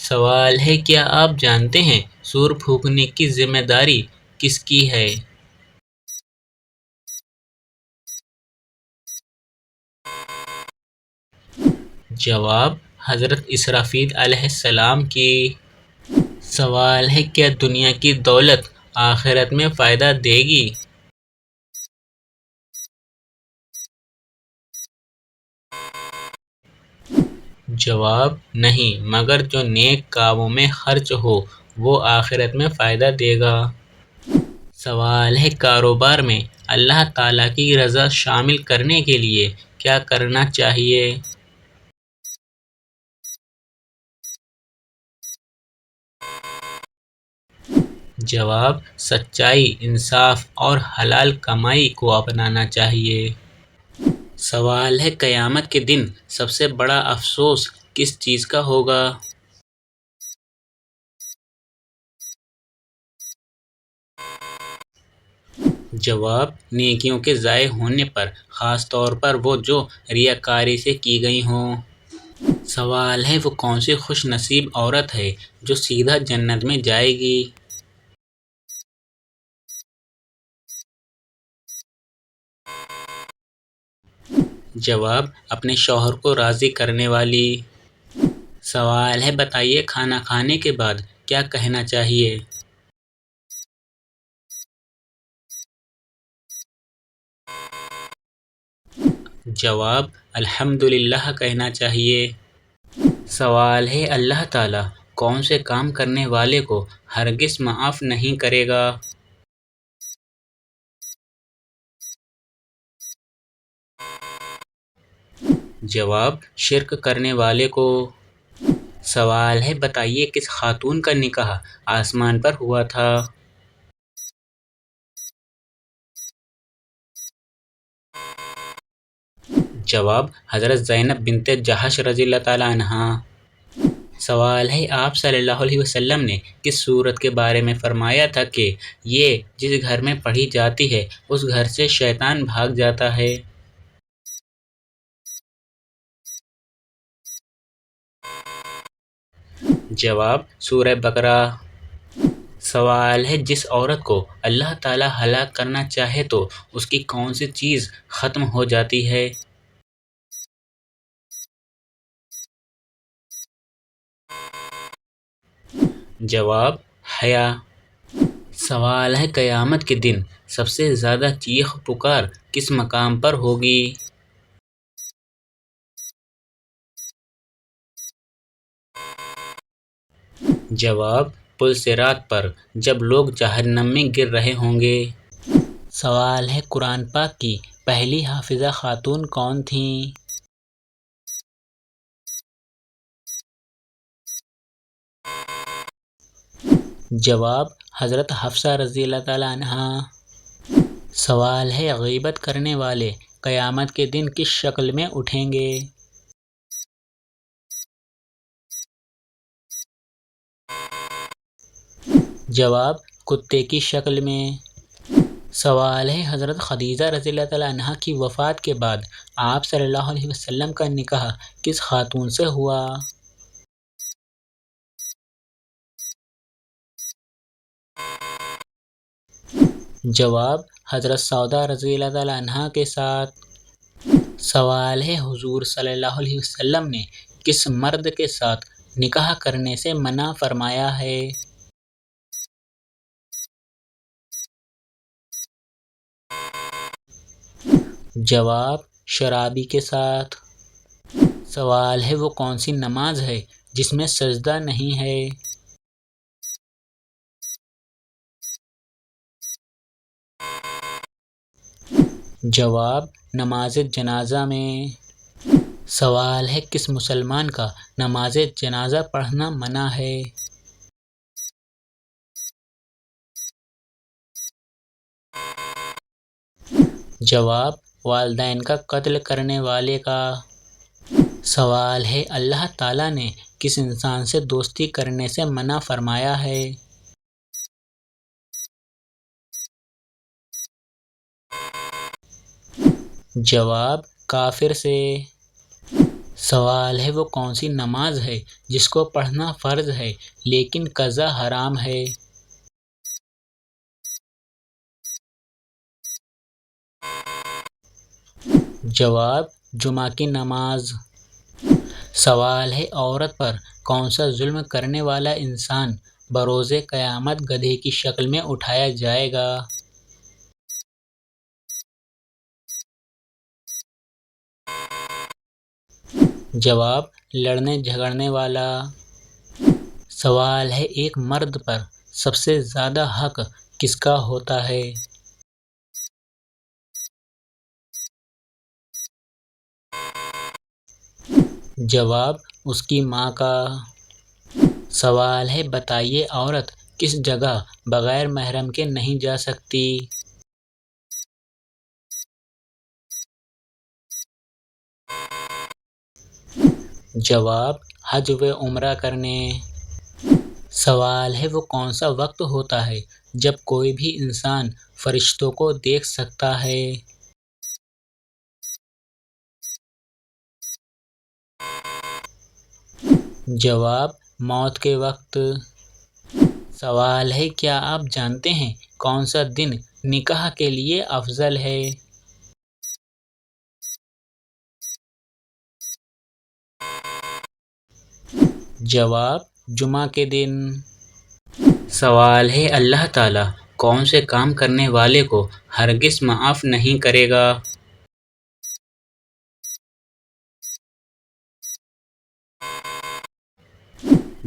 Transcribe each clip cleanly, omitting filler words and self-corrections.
سوال ہے کیا آپ جانتے ہیں سور پھونکنے کی ذمہ داری کس کی ہے؟ جواب حضرت اسرافیل علیہ السلام کی۔ سوال ہے کیا دنیا کی دولت آخرت میں فائدہ دے گی؟ جواب نہیں، مگر جو نیک کاموں میں خرچ ہو وہ آخرت میں فائدہ دے گا۔ سوال ہے کاروبار میں اللہ تعالیٰ کی رضا شامل کرنے کے لیے کیا کرنا چاہیے؟ جواب سچائی، انصاف اور حلال کمائی کو اپنانا چاہیے۔ سوال ہے قیامت کے دن سب سے بڑا افسوس کس چیز کا ہوگا؟ جواب نیکیوں کے ضائع ہونے پر، خاص طور پر وہ جو ریاکاری سے کی گئی ہوں۔ سوال ہے وہ کون سی خوش نصیب عورت ہے جو سیدھا جنت میں جائے گی؟ جواب اپنے شوہر کو راضی کرنے والی۔ سوال ہے بتائیے کھانا کھانے کے بعد کیا کہنا چاہیے؟ جواب الحمدللہ کہنا چاہیے۔ سوال ہے اللہ تعالیٰ کون سے کام کرنے والے کو ہرگز معاف نہیں کرے گا؟ جواب شرک کرنے والے کو۔ سوال ہے بتائیے کس خاتون کا نکاح آسمان پر ہوا تھا؟ جواب حضرت زینب بنت جحش رضی اللہ تعالیٰ عنہا۔ سوال ہے آپ صلی اللہ علیہ وسلم نے کس سورت کے بارے میں فرمایا تھا کہ یہ جس گھر میں پڑھی جاتی ہے اس گھر سے شیطان بھاگ جاتا ہے؟ جواب سورہ بقرہ۔ سوال ہے جس عورت کو اللہ تعالیٰ ہلاک کرنا چاہے تو اس کی کون سی چیز ختم ہو جاتی ہے؟ جواب حیا۔ سوال ہے قیامت کے دن سب سے زیادہ چیخ پکار کس مقام پر ہوگی؟ جواب پل صراط پر جب لوگ جہنم میں گر رہے ہوں گے۔ سوال ہے قرآن پاک کی پہلی حافظہ خاتون کون تھیں؟ جواب حضرت حفصہ رضی اللہ تعالیٰ عنہا۔ سوال ہے غیبت کرنے والے قیامت کے دن کس شکل میں اٹھیں گے؟ جواب کتے کی شکل میں۔ سوال ہے حضرت خدیجہ رضی اللہ تعالیٰ عنہا کی وفات کے بعد آپ صلی اللہ علیہ وسلم کا نکاح کس خاتون سے ہوا؟ جواب حضرت سودہ رضی اللہ تعالیٰ عنہا کے ساتھ۔ سوال ہے حضور صلی اللہ علیہ وسلم نے کس مرد کے ساتھ نکاح کرنے سے منع فرمایا ہے؟ جواب شرابی کے ساتھ۔ سوال ہے وہ کون سی نماز ہے جس میں سجدہ نہیں ہے؟ جواب نماز جنازہ میں۔ سوال ہے کس مسلمان کا نماز جنازہ پڑھنا منع ہے؟ جواب والدین کا قتل کرنے والے کا۔ سوال ہے اللہ تعالیٰ نے کس انسان سے دوستی کرنے سے منع فرمایا ہے؟ جواب کافر سے۔ سوال ہے وہ کون سی نماز ہے جس کو پڑھنا فرض ہے لیکن قضا حرام ہے؟ جواب: جمعہ کی نماز۔ سوال ہے عورت پر کون سا ظلم کرنے والا انسان بروز قیامت گدھے کی شکل میں اٹھایا جائے گا؟ جواب: لڑنے جھگڑنے والا۔ سوال ہے ایک مرد پر سب سے زیادہ حق کس کا ہوتا ہے؟ جواب: اس کی ماں کا۔ سوال ہے بتائیے عورت کس جگہ بغیر محرم کے نہیں جا سکتی؟ جواب: حج و عمرہ کرنے۔ سوال ہے وہ کون سا وقت ہوتا ہے جب کوئی بھی انسان فرشتوں کو دیکھ سکتا ہے؟ جواب: موت کے وقت۔ سوال ہے کیا آپ جانتے ہیں کون سا دن نکاح کے لیے افضل ہے؟ جواب: جمعہ کے دن۔ سوال ہے اللہ تعالیٰ کون سے کام کرنے والے کو ہرگز معاف نہیں کرے گا؟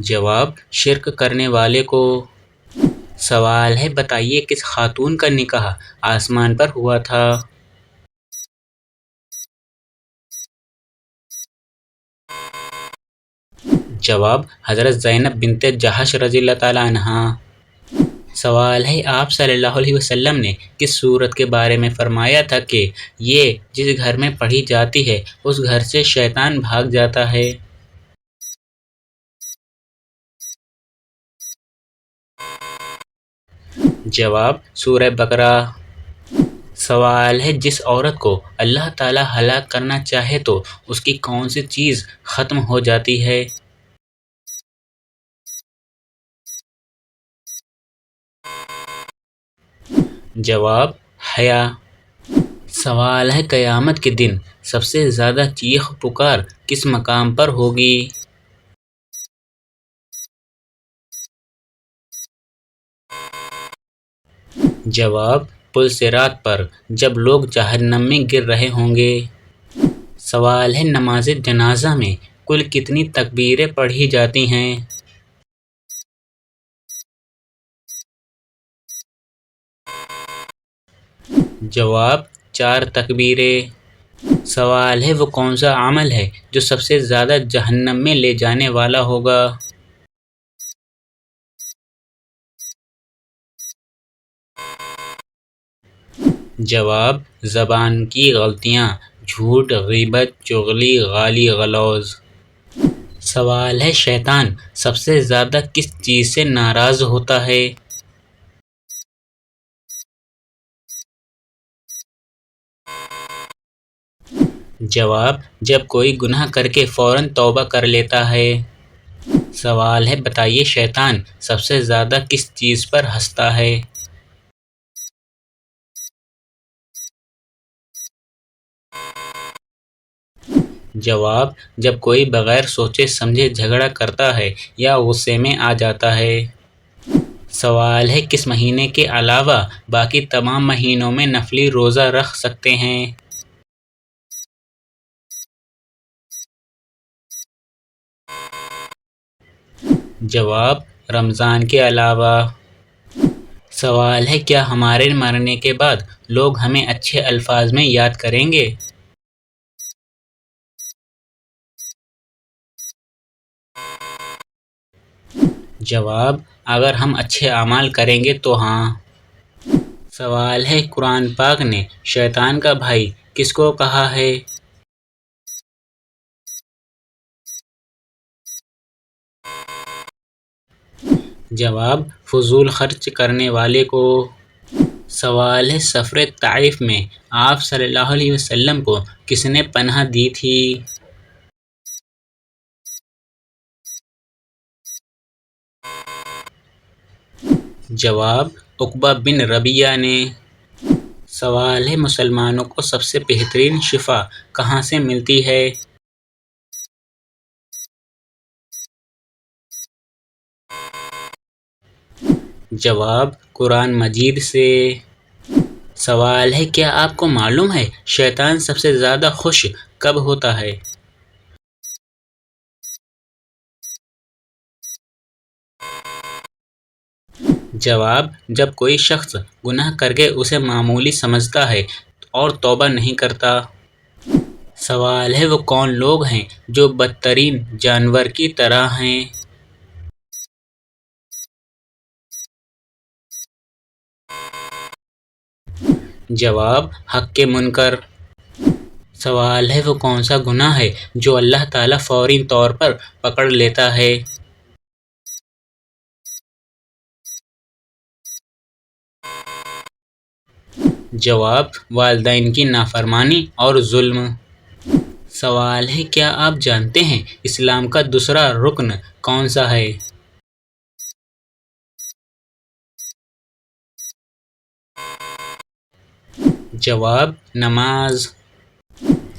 جواب: شرک کرنے والے کو۔ سوال ہے بتائیے کس خاتون کا نکاح آسمان پر ہوا تھا؟ جواب: حضرت زینب بنت جحش رضی اللہ تعالیٰ عنہا۔ سوال ہے آپ صلی اللہ علیہ وسلم نے کس سورت کے بارے میں فرمایا تھا کہ یہ جس گھر میں پڑھی جاتی ہے اس گھر سے شیطان بھاگ جاتا ہے؟ جواب: سورہ بقرہ۔ سوال ہے جس عورت کو اللہ تعالیٰ ہلاک کرنا چاہے تو اس کی کون سی چیز ختم ہو جاتی ہے؟ جواب: حیا۔ سوال ہے قیامت کے دن سب سے زیادہ چیخ پکار کس مقام پر ہوگی؟ جواب: پل صراط پر جب لوگ جہنم میں گر رہے ہوں گے۔ سوال ہے نماز جنازہ میں کل کتنی تکبیریں پڑھی جاتی ہیں؟ جواب: 4 تکبیریں۔ سوال ہے وہ کون سا عمل ہے جو سب سے زیادہ جہنم میں لے جانے والا ہوگا؟ جواب: زبان کی غلطیاں، جھوٹ، غیبت، چغلی، گالی گلوج۔ سوال ہے شیطان سب سے زیادہ کس چیز سے ناراض ہوتا ہے؟ جواب: جب کوئی گناہ کر کے فوراً توبہ کر لیتا ہے۔ سوال ہے بتائیے شیطان سب سے زیادہ کس چیز پر ہنستا ہے؟ جواب: جب کوئی بغیر سوچے سمجھے جھگڑا کرتا ہے یا غصے میں آ جاتا ہے۔ سوال ہے کس مہینے کے علاوہ باقی تمام مہینوں میں نفلی روزہ رکھ سکتے ہیں؟ جواب: رمضان کے علاوہ۔ سوال ہے کیا ہمارے مرنے کے بعد لوگ ہمیں اچھے الفاظ میں یاد کریں گے؟ جواب: اگر ہم اچھے اعمال کریں گے تو ہاں۔ سوال ہے قرآن پاک نے شیطان کا بھائی کس کو کہا ہے؟ جواب: فضول خرچ کرنے والے کو۔ سوال ہے سفر طائف میں آپ صلی اللہ علیہ وسلم کو کس نے پناہ دی تھی؟ جواب عقبہ بن ربیعہ نے۔ سوال ہے مسلمانوں کو سب سے بہترین شفا کہاں سے ملتی ہے؟ جواب قرآن مجید سے۔ سوال ہے کیا آپ کو معلوم ہے شیطان سب سے زیادہ خوش کب ہوتا ہے؟ جواب جب کوئی شخص گناہ کر کے اسے معمولی سمجھتا ہے اور توبہ نہیں کرتا۔ سوال ہے وہ کون لوگ ہیں جو بدترین جانور کی طرح ہیں؟ جواب حق کے منکر۔ سوال ہے وہ کون سا گناہ ہے جو اللہ تعالیٰ فوری طور پر پکڑ لیتا ہے؟ جواب والدین کی نافرمانی اور ظلم۔ سوال ہے کیا آپ جانتے ہیں اسلام کا دوسرا رکن کون سا ہے؟ جواب نماز۔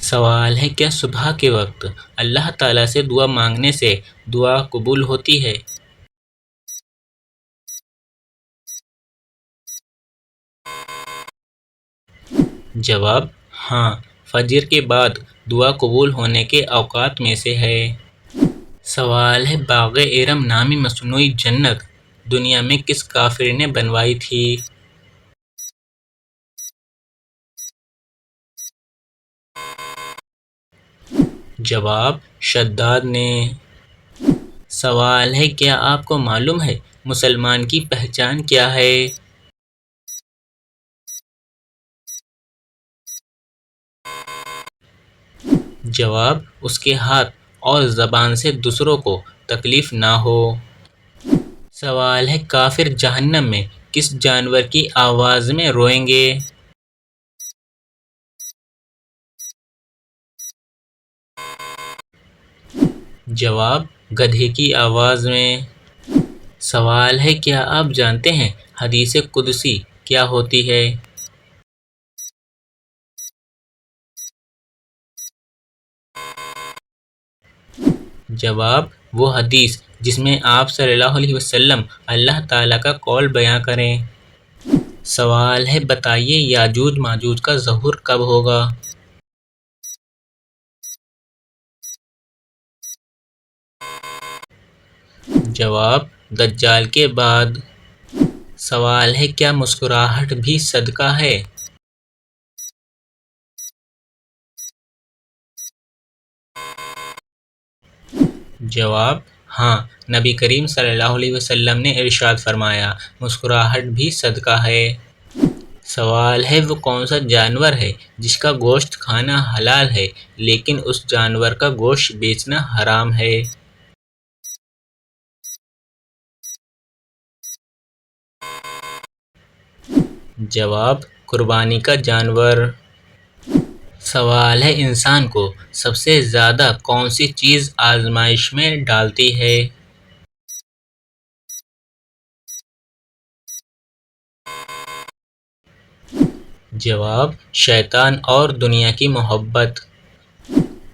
سوال ہے کیا صبح کے وقت اللہ تعالیٰ سے دعا مانگنے سے دعا قبول ہوتی ہے؟ جواب ہاں، فجر کے بعد دعا قبول ہونے کے اوقات میں سے ہے۔ سوال ہے باغ ارم نامی مصنوعی جنت دنیا میں کس کافر نے بنوائی تھی؟ جواب شداد نے۔ سوال ہے کیا آپ کو معلوم ہے مسلمان کی پہچان کیا ہے؟ جواب اس کے ہاتھ اور زبان سے دوسروں کو تکلیف نہ ہو۔ سوال ہے کافر جہنم میں کس جانور کی آواز میں روئیں گے؟ جواب گدھے کی آواز میں۔ سوال ہے کیا آپ جانتے ہیں حدیث قدسی کیا ہوتی ہے؟ جواب وہ حدیث جس میں آپ صلی اللہ علیہ وسلم اللہ تعالیٰ کا قول بیان کریں۔ سوال ہے بتائیے یاجوج ماجوج کا ظہور کب ہوگا؟ جواب دجال کے بعد۔ سوال ہے کیا مسکراہٹ بھی صدقہ ہے؟ جواب ہاں، نبی کریم صلی اللہ علیہ وسلم نے ارشاد فرمایا مسکراہٹ بھی صدقہ ہے۔ سوال ہے وہ کون سا جانور ہے جس کا گوشت کھانا حلال ہے لیکن اس جانور کا گوشت بیچنا حرام ہے؟ جواب قربانی کا جانور۔ سوال ہے انسان کو سب سے زیادہ کون سی چیز آزمائش میں ڈالتی ہے؟ جواب شیطان اور دنیا کی محبت۔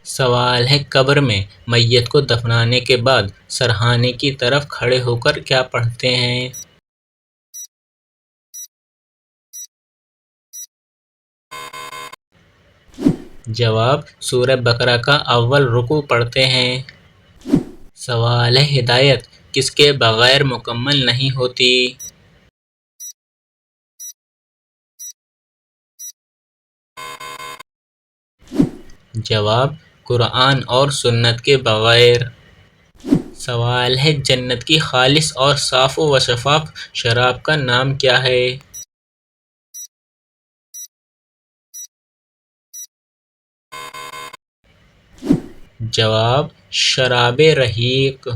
سوال ہے قبر میں میت کو دفنانے کے بعد سرہانے کی طرف کھڑے ہو کر کیا پڑھتے ہیں؟ جواب سورہ بقرہ کا اول رکوع پڑھتے ہیں۔ سوال ہے ہدایت کس کے بغیر مکمل نہیں ہوتی؟ جواب قرآن اور سنت کے بغیر۔ سوال ہے جنت کی خالص اور صاف و شفاف شراب کا نام کیا ہے؟ جواب شراب رحیق۔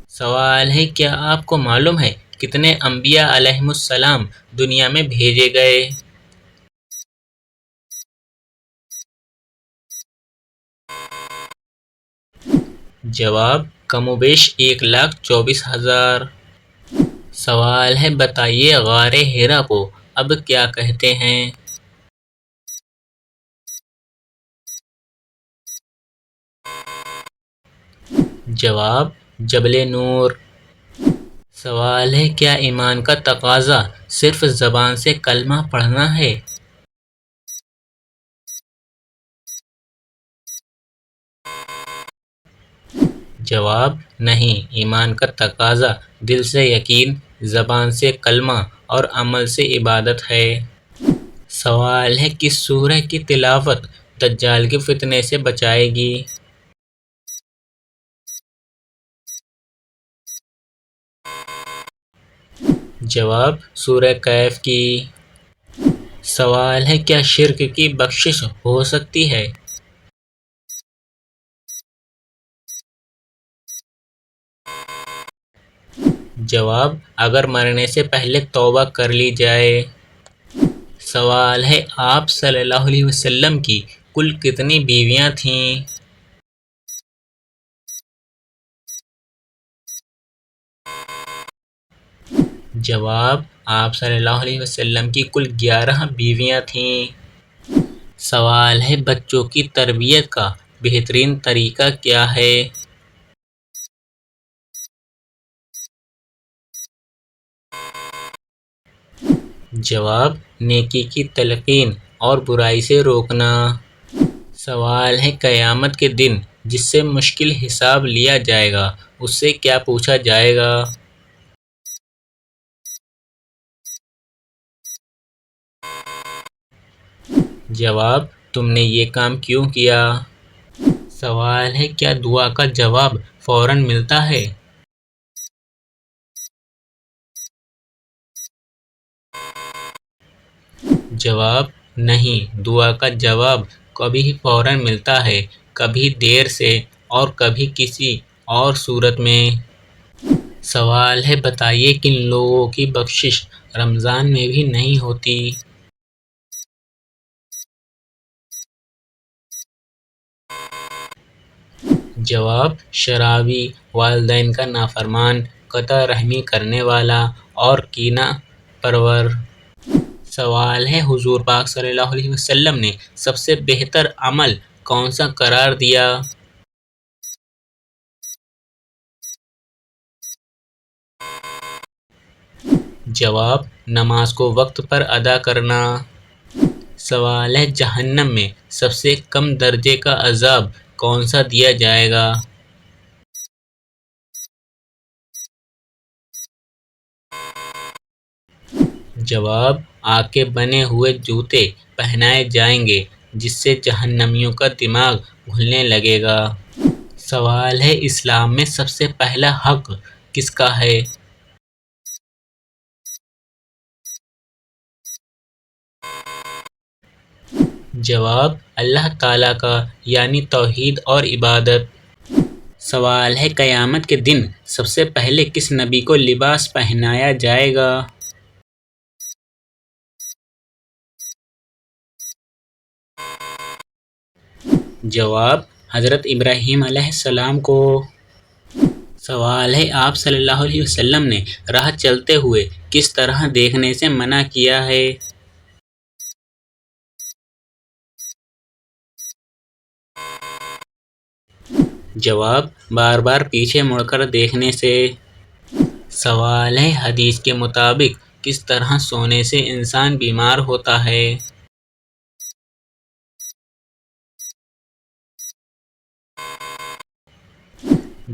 سوال ہے کیا آپ کو معلوم ہے کتنے انبیاء علیہم السلام دنیا میں بھیجے گئے؟ جواب کم و بیش 1,24,000۔ سوال ہے بتائیے غار ہرا کو اب کیا کہتے ہیں؟ جواب جبل نور۔ سوال ہے کیا ایمان کا تقاضا صرف زبان سے کلمہ پڑھنا ہے؟ جواب نہیں، ایمان کا تقاضا دل سے یقین، زبان سے کلمہ اور عمل سے عبادت ہے۔ سوال ہے کس سورہ کی تلاوت دجال کے فتنے سے بچائے گی؟ جواب سورہ کہف کی۔ سوال ہے کیا شرک کی بخشش ہو سکتی ہے؟ جواب اگر مرنے سے پہلے توبہ کر لی جائے۔ سوال ہے آپ صلی اللہ علیہ وسلم کی کل کتنی بیویاں تھیں؟ جواب آپ صلی اللہ علیہ وسلم کی کل 11 بیویاں تھیں۔ سوال ہے بچوں کی تربیت کا بہترین طریقہ کیا ہے؟ جواب نیکی کی تلقین اور برائی سے روکنا۔ سوال ہے قیامت کے دن جس سے مشکل حساب لیا جائے گا اس سے کیا پوچھا جائے گا؟ جواب تم نے یہ کام کیوں کیا؟ سوال ہے کیا دعا کا جواب فوراً ملتا ہے؟ جواب نہیں، دعا کا جواب کبھی فوراً ملتا ہے، کبھی دیر سے اور کبھی کسی اور صورت میں۔ سوال ہے بتائیے کن لوگوں کی بخشش رمضان میں بھی نہیں ہوتی؟ جواب شرابی، والدین کا نافرمان، قطع رحمی کرنے والا اور کینہ پرور۔ سوال ہے حضور پاک صلی اللہ علیہ وسلم نے سب سے بہتر عمل کون سا قرار دیا؟ جواب نماز کو وقت پر ادا کرنا۔ سوال ہے جہنم میں سب سے کم درجے کا عذاب کون سا دیا جائے گا؟ جواب آگ کے بنے ہوئے جوتے پہنائے جائیں گے جس سے جہنمیوں کا دماغ گھلنے لگے گا۔ سوال ہے اسلام میں سب سے پہلا حق کس کا ہے؟ جواب اللہ تعالیٰ کا، یعنی توحید اور عبادت۔ سوال ہے قیامت کے دن سب سے پہلے کس نبی کو لباس پہنایا جائے گا؟ جواب حضرت ابراہیم علیہ السلام کو۔ سوال ہے آپ صلی اللہ علیہ وسلم نے راہ چلتے ہوئے کس طرح دیکھنے سے منع کیا ہے؟ جواب بار بار پیچھے مڑ کر دیکھنے سے۔ سوال ہے حدیث کے مطابق کس طرح سونے سے انسان بیمار ہوتا ہے؟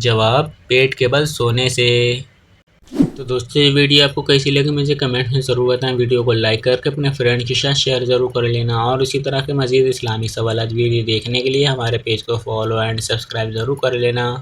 جواب پیٹ کے بل سونے سے۔ تو دوستو یہ ویڈیو آپ کو کیسی لگی مجھے کمنٹ میں ضرور بتائیں، ویڈیو کو لائک کر کے اپنے فرینڈ کے ساتھ شیئر ضرور کر لینا، اور اسی طرح کے مزید اسلامی سوالات ویڈیو دیکھنے کے لیے ہمارے پیج کو فالو اینڈ سبسکرائب ضرور کر لینا۔